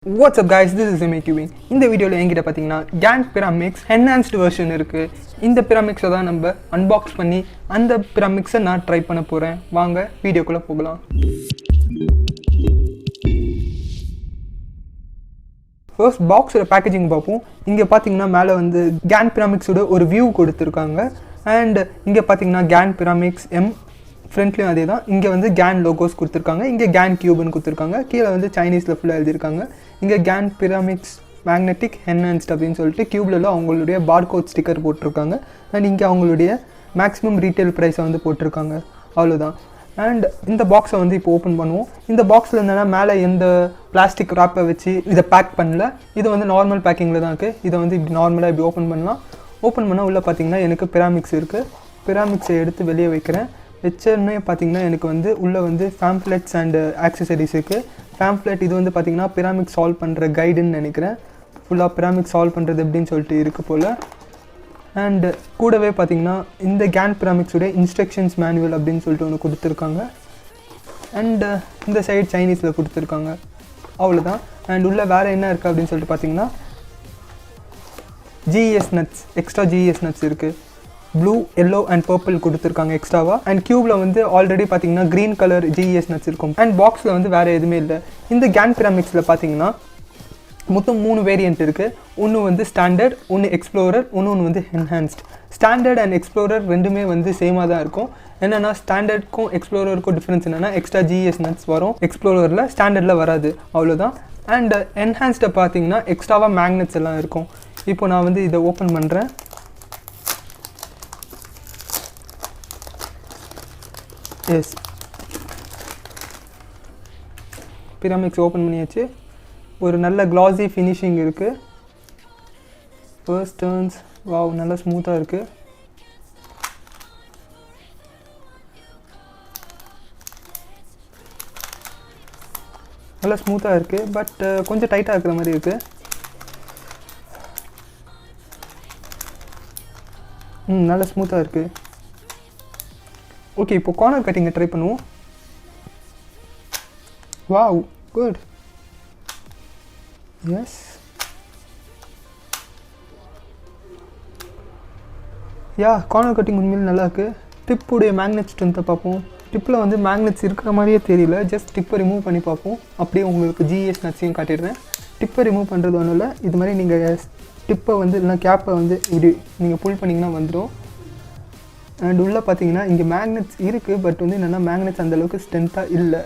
What's up guys, this is Cubelelo. இந்த வீடியோல என்கிட்ட பாத்தீங்கன்னா GAN Pyraminx enhanced version இருக்கு. இந்த Pyraminx தான் நம்ம unbox பண்ணி அந்த Pyraminx நான் ட்ரை பண்ண போறேன். வாங்க வீடியோக்குள்ள போகலாம். First box packaging பாப்போம். இங்க பாத்தீங்கன்னா மேல வந்து GAN Pyraminx ஓட ஒரு view கொடுத்திருக்காங்க. And இங்க பாத்தீங்கன்னா GAN Pyraminx M ஃப்ரண்ட்லயும் அதே தான். இங்கே வந்து GAN லோகோஸ் கொடுத்துருக்காங்க. இங்கே GAN கியூப்னு கொடுத்துருக்காங்க. கீழே வந்து சைனீஸில் ஃபுல்லாக எழுதியிருக்காங்க. இங்கே GAN Pyraminx மேக்னெட்டிக் என்ஹான்ஸ்ட் அப்படின்னு சொல்லிட்டு Cubelelo அவங்களுடைய பார்கோட் ஸ்டிக்கர் போட்டிருக்காங்க. அண்ட் இங்கே அவங்களுடைய மேக்ஸிமம் ரீட்டைல் ப்ரைஸை வந்து போட்டிருக்காங்க. அவ்வளோதான். அண்ட் இந்த பாக்ஸை வந்து இப்போ ஓப்பன் பண்ணுவோம். இந்த பாக்ஸில் என்னென்னா மேலே எந்த பிளாஸ்டிக் ராப்பை வச்சு இதை பேக் பண்ணல. இது வந்து நார்மல் பேக்கிங்கில் தான் இருக்குது. இதை வந்து இப்படி நார்மலாக இப்படி ஓப்பன் பண்ணலாம். ஓப்பன் பண்ணால் உள்ளே பார்த்தீங்கன்னா எனக்கு Pyraminx இருக்குது. Pyraminxை எடுத்து வெளியே வைக்கிறேன். வச்சோன்னே பார்த்தீங்கன்னா எனக்கு வந்து உள்ளே வந்து பேம்ப்ளெட்ஸ் அண்டு ஆக்சசரிஸ் இருக்குது. பேம்ப்ளெட் இது வந்து பார்த்திங்கன்னா Pyraminx சால்வ் பண்ணுற கைடுன்னு நினைக்கிறேன். ஃபுல்லாக Pyraminx சால்வ் பண்ணுறது எப்படின்னு சொல்லிட்டு இருக்குது போல். அண்டு கூடவே பார்த்திங்கன்னா இந்த GAN Pyraminxோடைய இன்ஸ்ட்ரக்ஷன்ஸ் மேனுவல் அப்படின்னு சொல்லிட்டு ஒன்று கொடுத்துருக்காங்க. அண்டு இந்த சைடு சைனீஸில் கொடுத்துருக்காங்க. அவ்வளோதான். அண்ட் உள்ளே வேறு என்ன இருக்குது அப்படின்னு சொல்லிட்டு பார்த்திங்கன்னா GES nuts, extra GES nuts இருக்குது. ப்ளூ, எல்லோ அண்ட் பர்பிள் கொடுத்துருக்காங்க எக்ஸ்ட்ராவாக. அண்ட் க்யூபில் வந்து ஆல்ரெடி பார்த்தீங்கன்னா க்ரீன் கலர் GES நட்ஸ் இருக்கும். அண்ட் பாக்ஸில் வந்து வேறு எதுவுமே இல்லை. இந்த GAN Pyraminxல பார்த்தீங்கன்னா மொத்தம் 3 வேரியண்ட் இருக்குது. ஒன்று வந்து ஸ்டாண்டர்ட், ஒன்று எக்ஸ்ப்ளோரர், ஒன்று வந்து என்ஹான்ஸ்ட். ஸ்டாண்டர்ட் அண்ட் எக்ஸ்ப்ளோரர் ரெண்டுமே வந்து சேமாக தான் இருக்கும். என்னென்னா ஸ்டாண்டர்டுக்கும் எக்ஸ்ப்ளோரருக்கும் டிஃப்ரென்ஸ் என்னென்னா எக்ஸ்ட்ரா GES நட்ஸ் வரும் எக்ஸ்ப்ளோரரில், ஸ்டாண்டர்டில் வராது. அவ்வளோதான். அண்ட் என்ஹான்ஸ்டை பார்த்தீங்கன்னா எக்ஸ்ட்ராவாக மேக்னெட்ஸ் எல்லாம் இருக்கும். இப்போ நான் வந்து இதை ஓப்பன் பண்ணுறேன். எஸ், Pyraminx ஓப்பன் பண்ணியாச்சு. ஒரு நல்ல க்ளாஸி ஃபினிஷிங் இருக்குது. ஃபர்ஸ்ட் டர்ன்ஸ் வாவ், நல்லா ஸ்மூத்தாக இருக்குது. நல்லா ஸ்மூத்தாக இருக்குது. பட் கொஞ்சம் டைட்டாக இருக்கிற மாதிரி இருக்குது. நல்லா ஸ்மூத்தாக இருக்குது. ஓகே, இப்போ கார்னர் கட்டிங்கை ட்ரை பண்ணுவோம். Wow, good. எஸ், யா, கார்னர் கட்டிங் உண்மையிலே நல்லாயிருக்கு. டிப்புடைய மேக்னெட் ஸ்ட்ரென்த்தை பார்ப்போம். டிப்பில் வந்து மேக்னெட்ஸ் இருக்கிற மாதிரியே தெரியல. ஜஸ்ட் டிப்பை ரிமூவ் பண்ணி பார்ப்போம். அப்படியே உங்களுக்கு GES நட்ஸையும் காட்டிடுறேன். டிப்பை ரிமூவ் பண்ணுறது ஒன்றும் இல்லை. இது மாதிரி நீங்கள் டிப்பை வந்து இல்லைனா கேப்பை வந்து இப்படி நீங்கள் புல் பண்ணிங்கன்னா வந்துடும். அண்ட் உள்ளே பார்த்தீங்கன்னா இங்கே மேக்னெட்ஸ் இருக்குது. பட் வந்து என்னென்னா மேக்னெட்ஸ் அந்தளவுக்கு ஸ்ட்ரென்த்தாக இல்லை.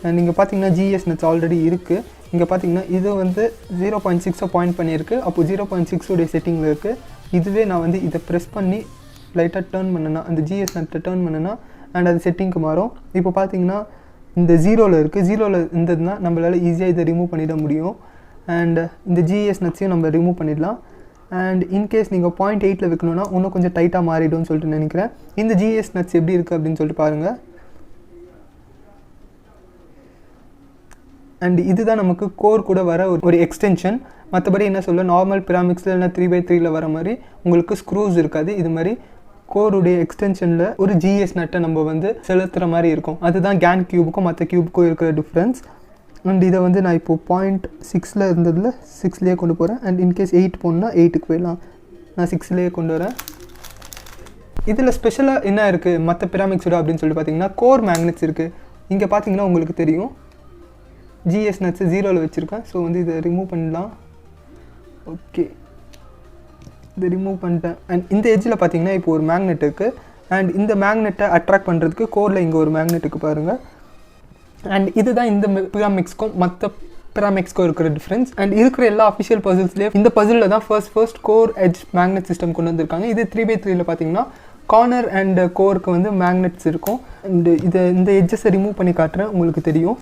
அண்ட் இங்கே பார்த்தீங்கன்னா GES நட்ஸ் ஆல்ரெடி இருக்குது. இங்கே பார்த்தீங்கன்னா இது வந்து 0.6 பாயிண்ட் பண்ணியிருக்கு. அப்போது 0.6 உடைய செட்டிங்கில் இருக்குது. இதுவே நான் வந்து இதை ப்ரெஸ் பண்ணி லைட்டாக டேர்ன் பண்ணேன்னா, அந்த GES நட்டை டேர்ன் பண்ணேன்னா அண்ட் அது செட்டிங்க்கு மாறும். இப்போ பார்த்தீங்கன்னா இந்த 0ல் இருக்குது. 0ல் இருந்ததுன்னா நம்மளால் ஈஸியாக இதை ரிமூவ் பண்ணிட முடியும். அண்ட் இந்த GES நட்ஸையும் நம்ம ரிமூவ் பண்ணிடலாம். அண்ட் இன்கேஸ் நீங்கள் 0.8ல் வைக்கணுன்னா இன்னும் கொஞ்சம் டைட்டாக மாறிடும்னு சொல்லிட்டு நினைக்கிறேன். இந்த GES நட்ஸ் எப்படி இருக்குது அப்படின்னு சொல்லிட்டு பாருங்கள். அண்ட் இதுதான் நமக்கு கோர் கூட வர ஒரு எக்ஸ்டென்ஷன். மற்றபடி என்ன சொல்ல, நார்மல் Pyraminxல இல்லைனா 3x3ல் வர மாதிரி உங்களுக்கு ஸ்க்ரூஸ் இருக்காது. இது மாதிரி கோருடைய எக்ஸ்டென்ஷனில் ஒரு GES நட்டை நம்ம வந்து செலுத்துகிற மாதிரி இருக்கும். அதுதான் GAN கியூபுக்கும் மற்ற கியூபுக்கும் இருக்கிற டிஃப்ரென்ஸ். அண்ட் இதை வந்து நான் இப்போது 0.6ல் இருந்ததில் 6லேயே கொண்டு போகிறேன். அண்ட் இன்கேஸ் 8 போகணுன்னா 8க்கு போயிடலாம். நான் 6லேயே கொண்டு வரேன். இதில் ஸ்பெஷலாக என்ன இருக்குது மற்ற Pyraminxோட அப்படின்னு சொல்லிட்டு பார்த்தீங்கன்னா கோர் மேக்னெட்ஸ் இருக்குது. இங்கே பார்த்தீங்கன்னா உங்களுக்கு தெரியும் GES நட்ஸு 0ல் வச்சுருக்கேன். ஸோ வந்து இதை ரிமூவ் பண்ணலாம். ஓகே, இதை ரிமூவ் பண்ணிட்டேன். அண்ட் இந்த எட்ஜில் பார்த்தீங்கன்னா இப்போ ஒரு மேக்னெட் இருக்குது. அண்ட் இந்த மேக்னெட்டை அட்ராக்ட் பண்ணுறதுக்கு கோரில் இங்கே ஒரு மேக்னெட்டுக்கு பாருங்கள். அண்ட் இதுதான் இந்த Pyraminxக்கும் மற்ற Pyraminxக்கும் இருக்கிற டிஃப்ரென்ஸ். அண்ட் இருக்கிற எல்லா அஃபிஷியல் பசில்ஸ்லேயும் இந்த பசிலில் தான் first core edge magnet system கொண்டு வந்திருக்காங்க. இது 3x3ல் பார்த்தீங்கன்னா கார்னர் அண்ட் கோருக்கு வந்து மேக்னெட்ஸ் இருக்கும். அண்டு இந்த எட்ஜஸை ரிமூவ் பண்ணி காட்டுறேன், உங்களுக்கு தெரியும்.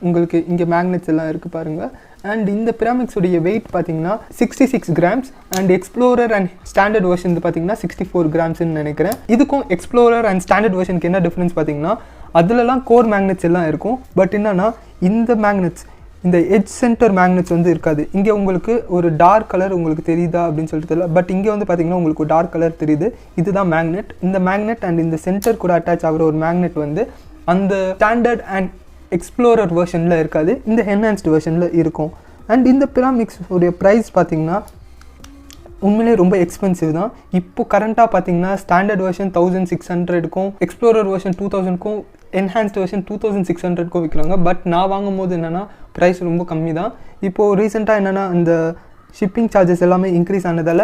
உங்களுக்கு இங்கே மேக்னெட்ஸ் எல்லாம் இருக்குது பாருங்கள். அண்ட் இந்த Pyraminxோடைய வெயிட் பார்த்தீங்கன்னா 66 grams. And explorer and standard version பார்த்தீங்கன்னா 64 கிராம்ஸ்ன்னு நினைக்கிறேன். இதுக்கும் எக்ஸ்ப்ளோரர் அண்ட் ஸ்டாண்டர்ட் வெர்ஷனுக்கு என்ன டிஃப்ரென்ஸ் பார்த்தீங்கன்னா அதிலலாம் கோர் மேக்னெட்ஸ் எல்லாம் இருக்கும். பட் என்னன்னா இந்த மேக்னெட்ஸ், இந்த எட்ஜ் சென்டர் மேக்னெட்ஸ் வந்து இருக்காது. இங்கே உங்களுக்கு ஒரு டார்க் கலர் உங்களுக்கு தெரியுதா அப்படின்னு சொல்லிட்டு தெரியல. பட் இங்கே வந்து பார்த்தீங்கன்னா உங்களுக்கு ஒரு டார்க் கலர் தெரியுது. இதுதான் மேக்னெட். இந்த மேக்னெட் அண்ட் இந்த சென்டர் கூட அட்டாச் ஆகிற ஒரு மேக்னெட் வந்து அந்த ஸ்டாண்டர்ட் அண்ட் எக்ஸ்ப்ளோரர் வெர்ஷனில் இருக்காது, இந்த என்ஹான்ஸ்டு வெர்ஷனில் இருக்கும். அண்ட் இந்த பிராமிக்ஸ் உடைய ப்ரைஸ் பார்த்திங்கன்னா உண்மையிலே ரொம்ப எக்ஸ்பென்சிவ் தான். இப்போ கரண்ட்டாக பார்த்தீங்கன்னா ஸ்டாண்டர்ட் வெர்ஷன் 1600க்கும் எக்ஸ்ப்ளோரர் வெர்ஷன் 2000க்கும் என்ஹான்ஸ்டு வெர்ஷன் 2600க்கும் விற்கிறாங்க. பட் நான் வாங்கும் போது என்னென்னா ப்ரைஸ் ரொம்ப கம்மி தான். இப்போது ரீசெண்டாக என்னென்னா அந்த ஷிப்பிங் சார்ஜஸ் எல்லாமே இன்க்ரீஸ் ஆனதால்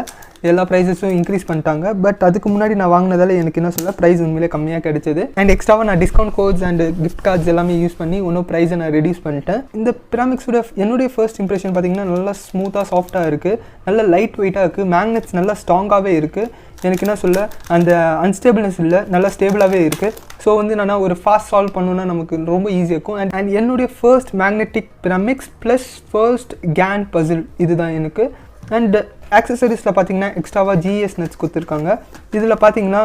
எல்லா ப்ரைஸஸும் இன்க்ரீஸ் பண்ணிட்டாங்க. பட் அதுக்கு முன்னாடி நான் வாங்கினதால் எனக்கு என்ன சொல்ல ப்ரைஸ் உண்மையிலே கம்மியாக கிடைச்சது. அண்ட் எக்ஸ்ட்ராவாக நான் discount codes and gift cards எல்லாமே யூஸ் பண்ணி இன்னும் ப்ரைஸை நான் ரெடியூஸ் பண்ணிட்டேன். இந்த பிராமிக்ஸோட என்னுடைய ஃபர்ஸ்ட் இம்ப்ரெஷன் பார்த்திங்கன்னா நல்லா ஸ்மூத்தாக சாஃப்ட்டாக இருக்குது, நல்ல லைட் வெயிட்டாக இருக்குது, மேக்னெட்ஸ் நல்லா ஸ்ட்ராங்காகவே இருக்குது. எனக்கு என்ன சொல்ல அந்த அன்ஸ்டேபிள்னஸ் இல்லை, நல்லா ஸ்டேபிளாகவே இருக்குது. ஸோ வந்து நான் ஒரு ஃபாஸ்ட் சால்வ் பண்ணணுன்னா நமக்கு ரொம்ப ஈஸியாக இருக்கும். அண்ட் என்னுடைய first magnetic Pyraminx plus first can puzzle இதுதான் எனக்கு. அண்ட் ஆக்சசரிஸில் பார்த்தீங்கன்னா எக்ஸ்ட்ராவாக ஜிஎஸ் நட்ஸ் கொடுத்துருக்காங்க. இதில் பார்த்தீங்கன்னா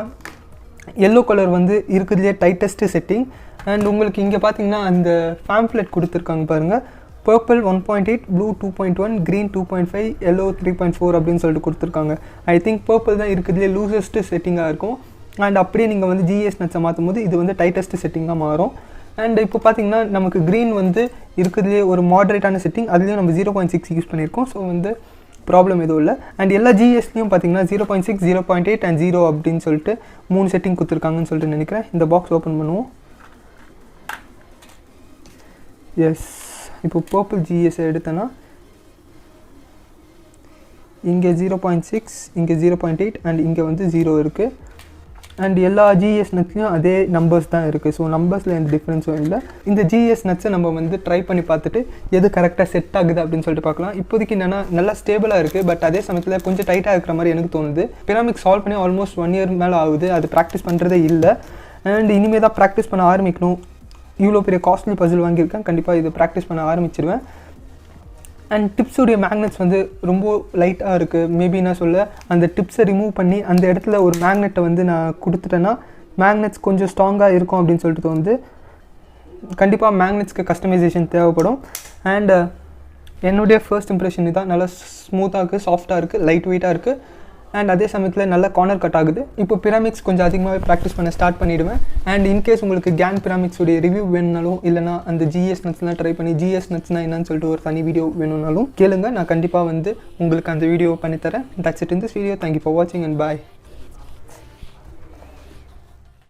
எல்லோ கலர் வந்து இருக்கிறதுலே டைட்டஸ்ட்டு செட்டிங். அண்ட் உங்களுக்கு இங்கே பார்த்தீங்கன்னா அந்த பேம்ப்ளெட் கொடுத்துருக்காங்க பாருங்கள், பர்பிள் 1.8, ப்ளூ 2.1, க்ரீன் 2.5, எல்லோ 3.4 அப்படின்னு சொல்லிட்டு கொடுத்துருக்காங்க. ஐ திங்க் பர்பிள் தான் இருக்கிறதுலே லூசஸ்ட்டு செட்டிங்காக இருக்கும். அண்ட் அப்படியே நீங்கள் வந்து ஜிஎஸ் நட்ஸை மாற்றும் போது இது வந்து டைட்டஸ்ட்டு செட்டிங்காக மாறும். அண்ட் இப்போ பார்த்தீங்கன்னா நமக்கு க்ரீன் வந்து இருக்கிறதுலே ஒரு மாடரேட்டான செட்டிங், அதுலேயும் நம்ம 0.6 யூஸ் பண்ணியிருக்கோம். ஸோ வந்து ப்ராப்ளம் எதுவும் இல்லை. அண்ட் எல்லா ஜிஎஸ்லேயும் பார்த்தீங்கன்னா 0.6, 0.8 அண்ட் 0 அப்படின்னு சொல்லிட்டு 3 செட்டிங் கொடுத்துருக்காங்கன்னு சொல்லிட்டு நினைக்கிறேன். இந்த பாக்ஸ் ஓப்பன் பண்ணுவோம். எஸ், இப்போ பர்பிள் ஜிஎஸ் எடுத்தேன்னா இங்கே 0.6, இங்கே 0.8 அண்ட் இங்கே வந்து 0 இருக்குது. அண்ட் எல்லா ஜிஎஸ் நட்ஸ்லையும் அதே நம்பர்ஸ் தான் இருக்குது. ஸோ நம்பர்ஸில் எந்த டிஃப்ரென்ஸும் இல்லை. இந்த ஜிஎஸ் நட்ஸை நம்ம வந்து ட்ரை பண்ணி பார்த்துட்டு எது கரெக்டாக செட் ஆகுது அப்படின்னு சொல்லிட்டு பார்க்கலாம். இப்போதைக்கு என்னென்னா நல்லா ஸ்டேபிளாக இருக்குது, பட் அதே சமயத்தில் கொஞ்சம் டைட்டாக இருக்கிற மாதிரி எனக்கு தோணுது. பிராமிக்ஸ் சால்வ் பண்ணி ஆல்மோஸ்ட் 1 இயர் மேலே ஆகுது, அது ப்ராக்டிஸ் பண்ணுறதே இல்லை. அண்ட் இனிமேல் தான் ப்ராக்டிஸ் பண்ண ஆரம்பிக்கணும். இவ்வளோ பெரிய காஸ்ட்லி பசில் வாங்கியிருக்கேன், கண்டிப்பாக இது ப்ராக்டிஸ் பண்ண ஆரம்பிச்சிடுவேன். அண்ட் டிப்ஸுடைய மேக்னெட்ஸ் வந்து ரொம்ப லைட்டாக இருக்குது. மேபி நான் சொல்ல அந்த டிப்ஸை ரிமூவ் பண்ணி அந்த இடத்துல ஒரு மேக்னெட்டை வந்து நான் கொடுத்துட்டேன்னா மேக்னெட்ஸ் கொஞ்சம் ஸ்ட்ராங்காக இருக்கும் அப்படின்னு சொல்லிட்டு தோணுது. கண்டிப்பாக மேக்னெட்ஸ்க்கு கஸ்டமைசேஷன் தேவைப்படும். அண்ட் என்னுடைய ஃபர்ஸ்ட் இம்ப்ரெஷன் இதுதான். நல்லா ஸ்மூத்தாக இருக்குது, சாஃப்டாக இருக்குது, லைட் வெயிட்டாக இருக்குது. அண்ட் அதே சமயத்தில் நல்லா கார்னர் கட் ஆகுது. இப்போ பிராமிக்ஸ் கொஞ்சம் அதிகமாகவே ப்ராக்டிஸ் பண்ண ஸ்டார்ட் பண்ணிவிடுவேன். அண்ட் இன்கேஸ் உங்களுக்கு கேன் பிராமிக்ஸுடைய ரிவ்யூ வேணுனாலும் இல்லைனா அந்த ஜிஎஸ் நட்ஸ்லாம் ட்ரை பண்ணி ஜிஎஸ் நட்ஸ்னால் என்னன்னு சொல்லிட்டு ஒரு தனி வீடியோ வேணும்னாலும் கேளுங்க, நான் கண்டிப்பாக வந்து உங்களுக்கு அந்த வீடியோ பண்ணித்தரேன். That's it in this video. Thank you for வாட்சிங் அண்ட் பாய்.